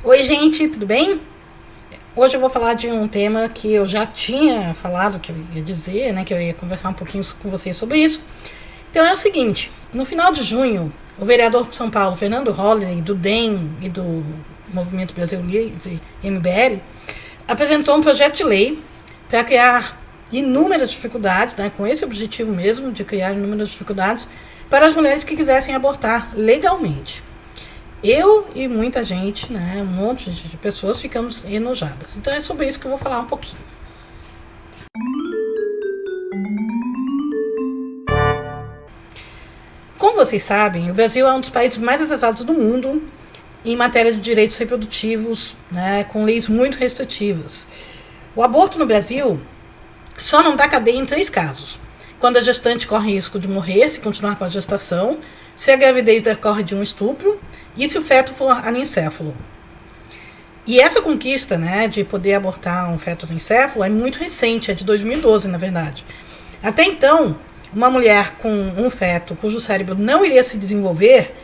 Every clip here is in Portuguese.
Oi, gente, tudo bem? Hoje eu vou falar de um tema que eu já tinha falado que eu ia dizer, né, que eu ia conversar um pouquinho com vocês sobre isso. Então é o seguinte, no final de junho, o vereador de São Paulo, Fernando Holliday, do DEM e do Movimento Brasil Livre, MBL, apresentou um projeto de lei para criar inúmeras dificuldades, né, com esse objetivo mesmo, de criar inúmeras dificuldades para as mulheres que quisessem abortar legalmente. Eu e muita gente, né, um monte de pessoas ficamos enojadas. Então é sobre isso que eu vou falar um pouquinho. Como vocês sabem, o Brasil é um dos países mais atrasados do mundo em matéria de direitos reprodutivos, né, com leis muito restritivas. O aborto no Brasil só não dá cadeia em 3 casos. Quando a gestante corre risco de morrer se continuar com a gestação, se a gravidez decorre de um estupro e se o feto for anencéfalo. E essa conquista, né, de poder abortar um feto anencéfalo é muito recente, é de 2012, na verdade. Até então, uma mulher com um feto cujo cérebro não iria se desenvolver,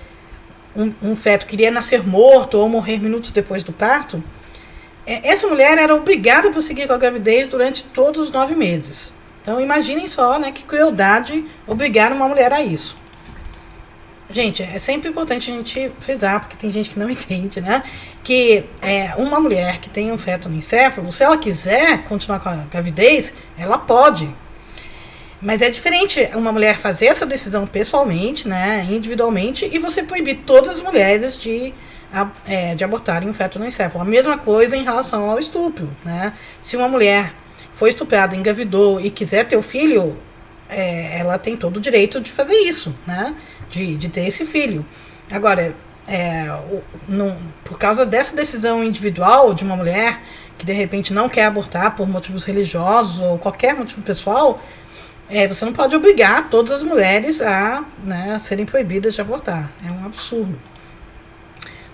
um feto que iria nascer morto ou morrer minutos depois do parto, essa mulher era obrigada a prosseguir com a gravidez durante todos os 9 meses. Então imaginem só, né, que crueldade obrigar uma mulher a isso. Gente, é sempre importante a gente frisar, porque tem gente que não entende, né? Que uma mulher que tem um feto no encéfalo, se ela quiser continuar com a gravidez, ela pode. Mas é diferente uma mulher fazer essa decisão pessoalmente, né, individualmente, e você proibir todas as mulheres de abortarem um feto no encéfalo. A mesma coisa em relação ao estupro, né? Se uma mulher foi estuprada, engravidou e quiser ter o filho, ela tem todo o direito de fazer isso, né? De ter esse filho. Agora, por causa dessa decisão individual de uma mulher que de repente não quer abortar por motivos religiosos ou qualquer motivo pessoal, você não pode obrigar todas as mulheres a, né, serem proibidas de abortar. É um absurdo.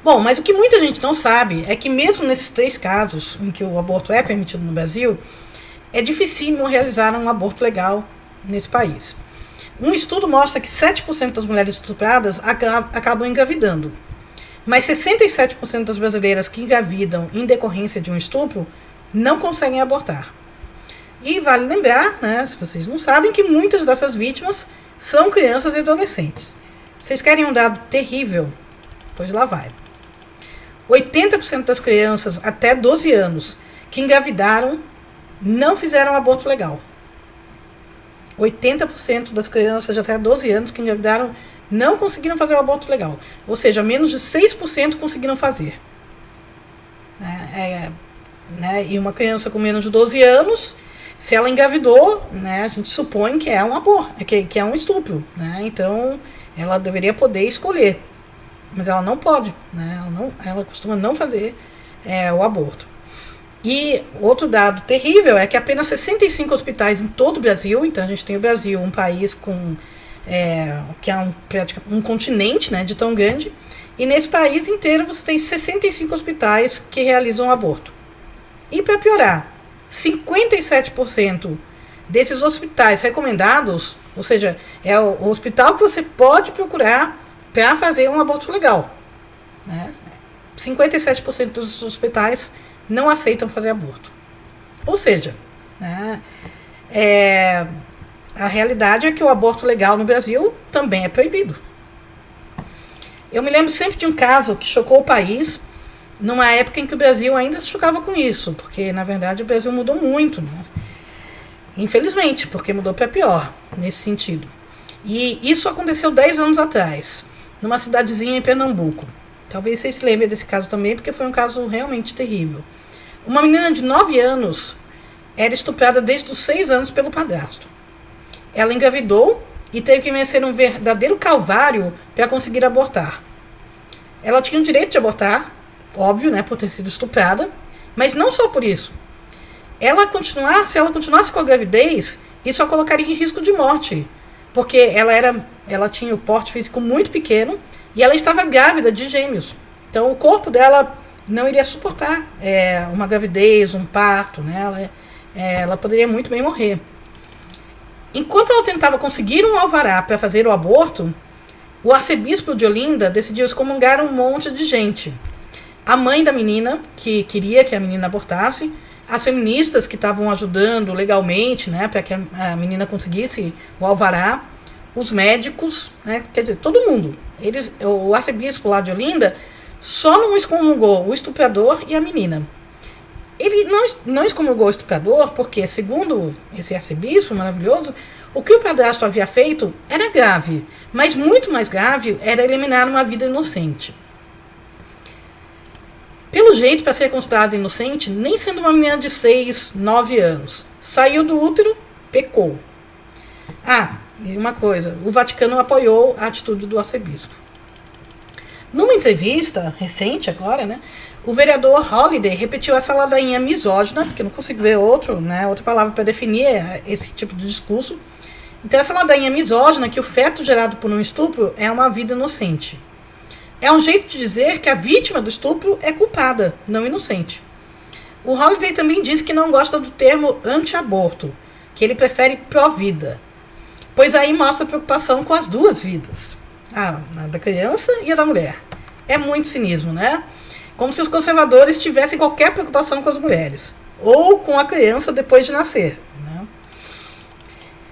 Bom, mas o que muita gente não sabe é que mesmo nesses 3 casos em que o aborto é permitido no Brasil, é dificílimo realizar um aborto legal nesse país. Um estudo mostra que 7% das mulheres estupradas acabam engravidando, mas 67% das brasileiras que engravidam em decorrência de um estupro não conseguem abortar. E vale lembrar, né, se vocês não sabem, que muitas dessas vítimas são crianças e adolescentes. Vocês querem um dado terrível? Pois lá vai. 80% das crianças até 12 anos que engravidaram não fizeram aborto legal. 80% das crianças de até 12 anos que engravidaram não conseguiram fazer o aborto legal. Ou seja, menos de 6% conseguiram fazer. E uma criança com menos de 12 anos, se ela engravidou, né, a gente supõe que é um aborto, que é um estupro. Né? Então, ela deveria poder escolher. Mas ela não pode. Né? Ela costuma não fazer o aborto. E outro dado terrível é que apenas 65 hospitais em todo o Brasil, então a gente tem o Brasil, um país com que é um continente, né, de tão grande, e nesse país inteiro você tem 65 hospitais que realizam aborto. E para piorar, 57% desses hospitais recomendados, ou seja, é o hospital que você pode procurar para fazer um aborto legal. Né? 57% dos hospitais não aceitam fazer aborto. Ou seja, né, a realidade é que o aborto legal no Brasil também é proibido. Eu me lembro sempre de um caso que chocou o país, numa época em que o Brasil ainda se chocava com isso, porque, na verdade, o Brasil mudou muito. Né? Infelizmente, porque mudou para pior, nesse sentido. E isso aconteceu 10 anos atrás, numa cidadezinha em Pernambuco. Talvez vocês se lembrem desse caso também, porque foi um caso realmente terrível. Uma menina de 9 anos era estuprada desde os 6 anos pelo padrasto. Ela engravidou e teve que vencer um verdadeiro calvário para conseguir abortar. Ela tinha o direito de abortar, óbvio, né, por ter sido estuprada, mas não só por isso. Se ela continuasse com a gravidez, isso a colocaria em risco de morte, porque ela tinha o porte físico muito pequeno e ela estava grávida de gêmeos. Então o corpo dela não iria suportar uma gravidez, um parto, né? Ela poderia muito bem morrer. Enquanto ela tentava conseguir um alvará para fazer o aborto, o arcebispo de Olinda decidiu excomungar um monte de gente. a mãe da menina, que queria que a menina abortasse, as feministas que estavam ajudando legalmente, né, para que a menina conseguisse o alvará, os médicos, né, quer dizer, todo mundo. O arcebispo lá de Olinda só não excomungou o estuprador e a menina. Ele não excomungou o estuprador porque, segundo esse arcebispo maravilhoso, o que o padrasto havia feito era grave, mas muito mais grave era eliminar uma vida inocente. Pelo jeito, para ser considerada inocente, nem sendo uma menina de 6, 9 anos, saiu do útero, pecou. E uma coisa, o Vaticano apoiou a atitude do arcebispo. Numa entrevista recente agora, né, o vereador Holliday repetiu essa ladainha misógina, porque eu não consigo ver outra palavra para definir esse tipo de discurso. Então, essa ladainha misógina que o feto gerado por um estupro é uma vida inocente. É um jeito de dizer que a vítima do estupro é culpada, não inocente. O Holliday também disse que não gosta do termo anti-aborto, que ele prefere pró-vida, pois aí mostra preocupação com as duas vidas, a da criança e a da mulher. É muito cinismo, né? Como se os conservadores tivessem qualquer preocupação com as mulheres, ou com a criança depois de nascer.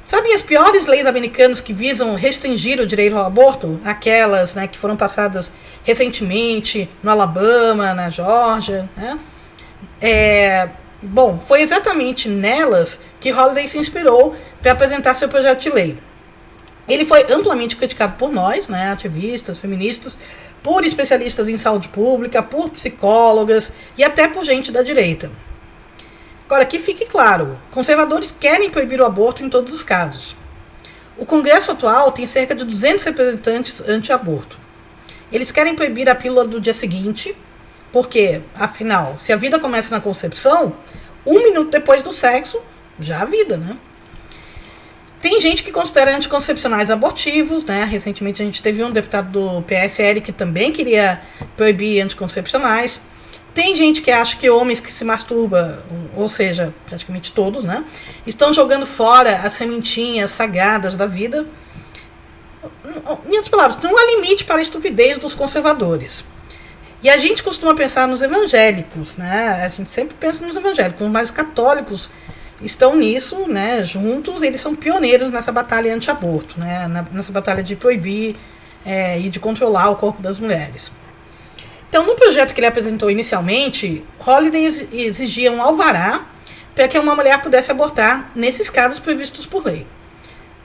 Sabem as piores leis americanas que visam restringir o direito ao aborto? Aquelas, né, que foram passadas recentemente no Alabama, na Geórgia. Né? Foi exatamente nelas que Holliday se inspirou para apresentar seu projeto de lei. Ele foi amplamente criticado por nós, né, ativistas, feministas, por especialistas em saúde pública, por psicólogas e até por gente da direita. Agora, que fique claro, conservadores querem proibir o aborto em todos os casos. O Congresso atual tem cerca de 200 representantes anti-aborto. Eles querem proibir a pílula do dia seguinte, porque, afinal, se a vida começa na concepção, 1 minuto depois do sexo, já há vida, né? Tem gente que considera anticoncepcionais abortivos, né? Recentemente a gente teve um deputado do PSL que também queria proibir anticoncepcionais. Tem gente que acha que homens que se masturbam, ou seja, praticamente todos, né, estão jogando fora as sementinhas sagradas da vida. Em outras palavras, não há limite para a estupidez dos conservadores. E a gente costuma pensar nos evangélicos, né? A gente sempre pensa nos evangélicos, mas os católicos estão nisso, né, juntos. Eles são pioneiros nessa batalha anti-aborto, né, nessa batalha de proibir e de controlar o corpo das mulheres. Então, no projeto que ele apresentou inicialmente, Holliday exigia um alvará para que uma mulher pudesse abortar nesses casos previstos por lei.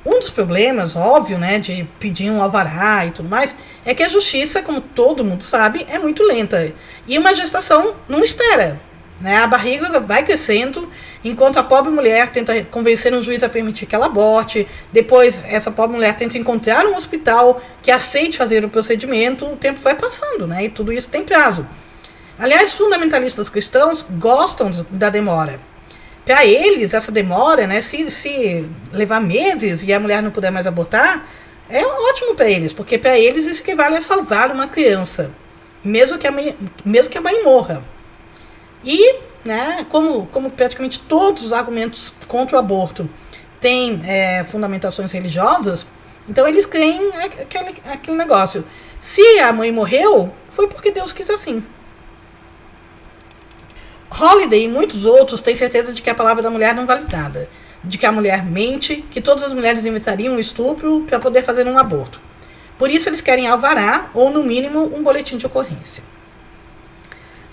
Um dos problemas, óbvio, né, de pedir um alvará e tudo mais, é que a justiça, como todo mundo sabe, é muito lenta. E uma gestação não espera. Né? A barriga vai crescendo, enquanto a pobre mulher tenta convencer um juiz a permitir que ela aborte. Depois, essa pobre mulher tenta encontrar um hospital que aceite fazer o procedimento. O tempo vai passando, né? E tudo isso tem prazo. Aliás, fundamentalistas cristãos gostam da demora. Para eles, essa demora, né, se levar meses e a mulher não puder mais abortar, é ótimo para eles, porque para eles isso equivale a salvar uma criança, mesmo que a mãe morra. E, né, como praticamente todos os argumentos contra o aborto têm fundamentações religiosas, então eles creem aquele negócio. Se a mãe morreu, foi porque Deus quis assim. Holliday e muitos outros têm certeza de que a palavra da mulher não vale nada, de que a mulher mente, que todas as mulheres inventariam um estupro para poder fazer um aborto. Por isso eles querem alvará ou, no mínimo, um boletim de ocorrência.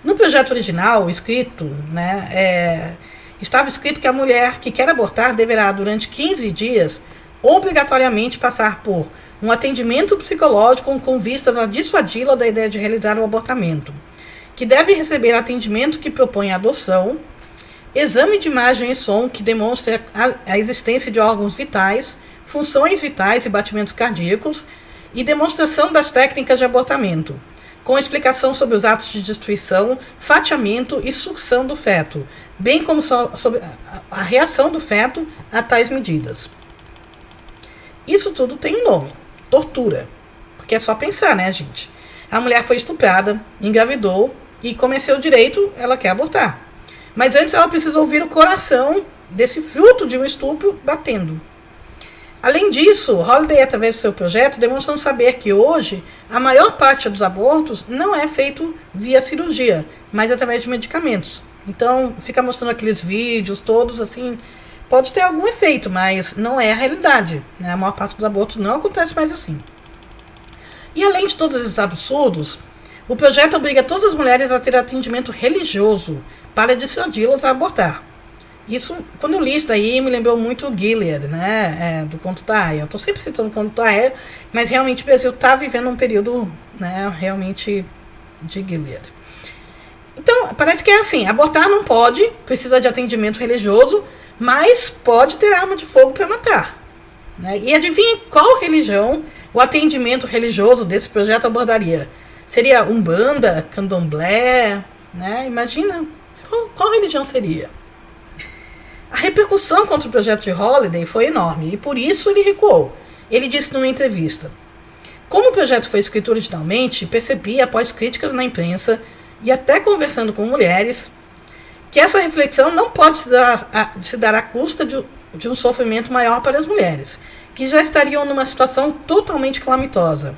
No projeto original, escrito, né, estava escrito que a mulher que quer abortar deverá, durante 15 dias, obrigatoriamente passar por um atendimento psicológico com vistas a dissuadi-la da ideia de realizar o abortamento, que deve receber atendimento que propõe a adoção, exame de imagem e som que demonstre a existência de órgãos vitais, funções vitais e batimentos cardíacos, e demonstração das técnicas de abortamento, com explicação sobre os atos de destruição, fatiamento e sucção do feto, bem como sobre a reação do feto a tais medidas. Isso tudo tem um nome: tortura. Porque é só pensar, né, gente? A mulher foi estuprada, engravidou e começou o direito, ela quer abortar. Mas antes ela precisa ouvir o coração desse fruto de um estupro batendo. Além disso, Holliday, através do seu projeto, demonstrou saber que hoje a maior parte dos abortos não é feito via cirurgia, mas através de medicamentos. Então, fica mostrando aqueles vídeos todos, assim, pode ter algum efeito, mas não é a realidade, né? A maior parte dos abortos não acontece mais assim. E além de todos esses absurdos, o projeto obriga todas as mulheres a ter atendimento religioso para dissuadi-las a abortar. Isso, quando eu li isso daí, me lembrou muito o Gilead, né, do conto da Aya. Eu estou sempre citando o conto da Aya, mas realmente o Brasil está vivendo um período, né, realmente de Gilead. Então, parece que é assim, abortar não pode, precisa de atendimento religioso, mas pode ter arma de fogo para matar. Né? E adivinha qual religião o atendimento religioso desse projeto abordaria? Seria Umbanda, Candomblé, né? Imagina, qual religião seria? A repercussão contra o projeto de Holliday foi enorme e por isso ele recuou. Ele disse numa entrevista: como o projeto foi escrito originalmente, percebi após críticas na imprensa e até conversando com mulheres que essa reflexão não pode se dar à custa de um sofrimento maior para as mulheres, que já estariam numa situação totalmente calamitosa.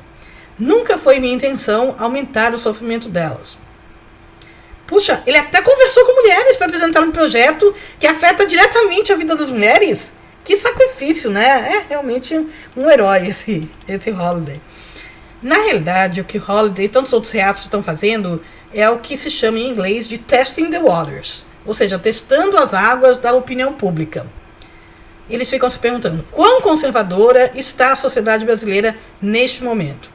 Nunca foi minha intenção aumentar o sofrimento delas. Puxa, ele até conversou com mulheres para apresentar um projeto que afeta diretamente a vida das mulheres. Que sacrifício, né? É realmente um herói esse Holliday. Na realidade, o que Holliday e tantos outros reatos estão fazendo é o que se chama em inglês de testing the waters, ou seja, testando as águas da opinião pública. Eles ficam se perguntando quão conservadora está a sociedade brasileira neste momento.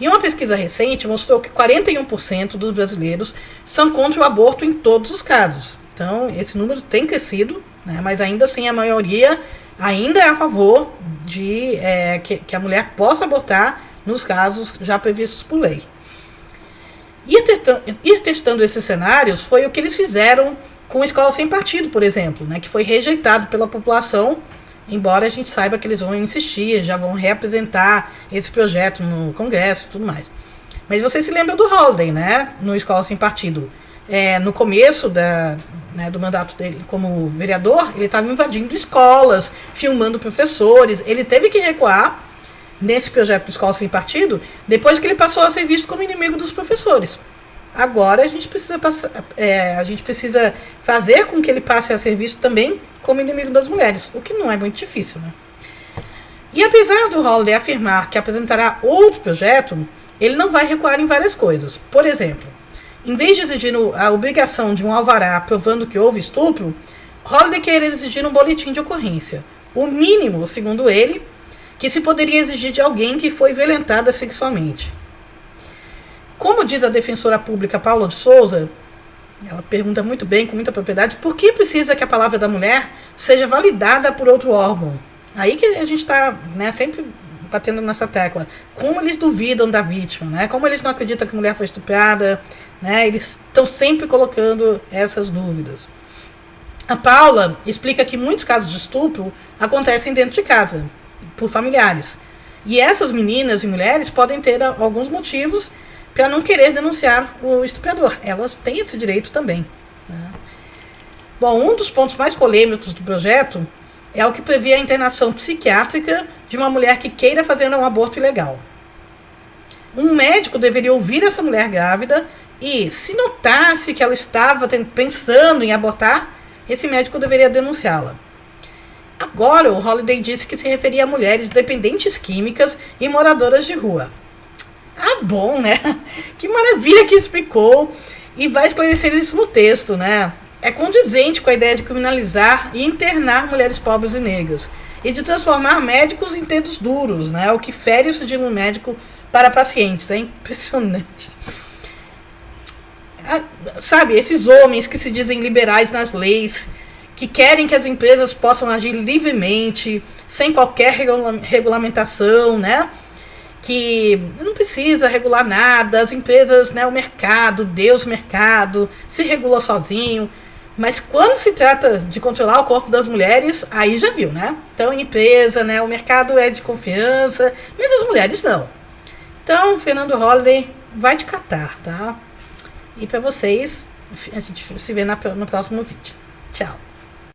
E uma pesquisa recente mostrou que 41% dos brasileiros são contra o aborto em todos os casos. Então, esse número tem crescido, né, mas ainda assim a maioria ainda é a favor de que a mulher possa abortar nos casos já previstos por lei. Ir testando esses cenários foi o que eles fizeram com a Escola Sem Partido, por exemplo, né, que foi rejeitado pela população, embora a gente saiba que eles vão insistir, já vão reapresentar esse projeto no Congresso e tudo mais. Mas você se lembra do Holliday, né, no Escola Sem Partido. No começo do mandato dele como vereador, ele estava invadindo escolas, filmando professores. Ele teve que recuar nesse projeto do Escola Sem Partido depois que ele passou a ser visto como inimigo dos professores. Agora a gente precisa fazer com que ele passe a ser visto também como inimigo das mulheres, o que não é muito difícil, né? E apesar do Holliday afirmar que apresentará outro projeto, ele não vai recuar em várias coisas. Por exemplo, em vez de exigir a obrigação de um alvará provando que houve estupro, Holliday quer exigir um boletim de ocorrência. O mínimo, segundo ele, que se poderia exigir de alguém que foi violentada sexualmente. Como diz a defensora pública Paula de Souza, ela pergunta muito bem, com muita propriedade, por que precisa que a palavra da mulher seja validada por outro órgão? Aí que a gente está, né, sempre batendo nessa tecla. Como eles duvidam da vítima, né? Como eles não acreditam que a mulher foi estuprada, né? Eles estão sempre colocando essas dúvidas. A Paula explica que muitos casos de estupro acontecem dentro de casa, por familiares. E essas meninas e mulheres podem ter alguns motivos para não querer denunciar o estuprador. Elas têm esse direito também. Né? Bom, um dos pontos mais polêmicos do projeto é o que prevê a internação psiquiátrica de uma mulher que queira fazer um aborto ilegal. Um médico deveria ouvir essa mulher grávida e, se notasse que ela estava pensando em abortar, esse médico deveria denunciá-la. Agora, o Holliday disse que se referia a mulheres dependentes químicas e moradoras de rua. Ah, bom, né? Que maravilha que explicou e vai esclarecer isso no texto, né? É condizente com a ideia de criminalizar e internar mulheres pobres e negras e de transformar médicos em dedos duros, né? O que fere o sigilo médico para pacientes. É impressionante. Sabe, esses homens que se dizem liberais nas leis, que querem que as empresas possam agir livremente, sem qualquer regulamentação, né? Que não precisa regular nada, as empresas, né, o mercado, Deus mercado, se regula sozinho. Mas quando se trata de controlar o corpo das mulheres, aí já viu, né? Então, empresa, né, o mercado é de confiança, mas as mulheres não. Então, Fernando Holliday vai te catar, tá? E para vocês, a gente se vê no próximo vídeo. Tchau.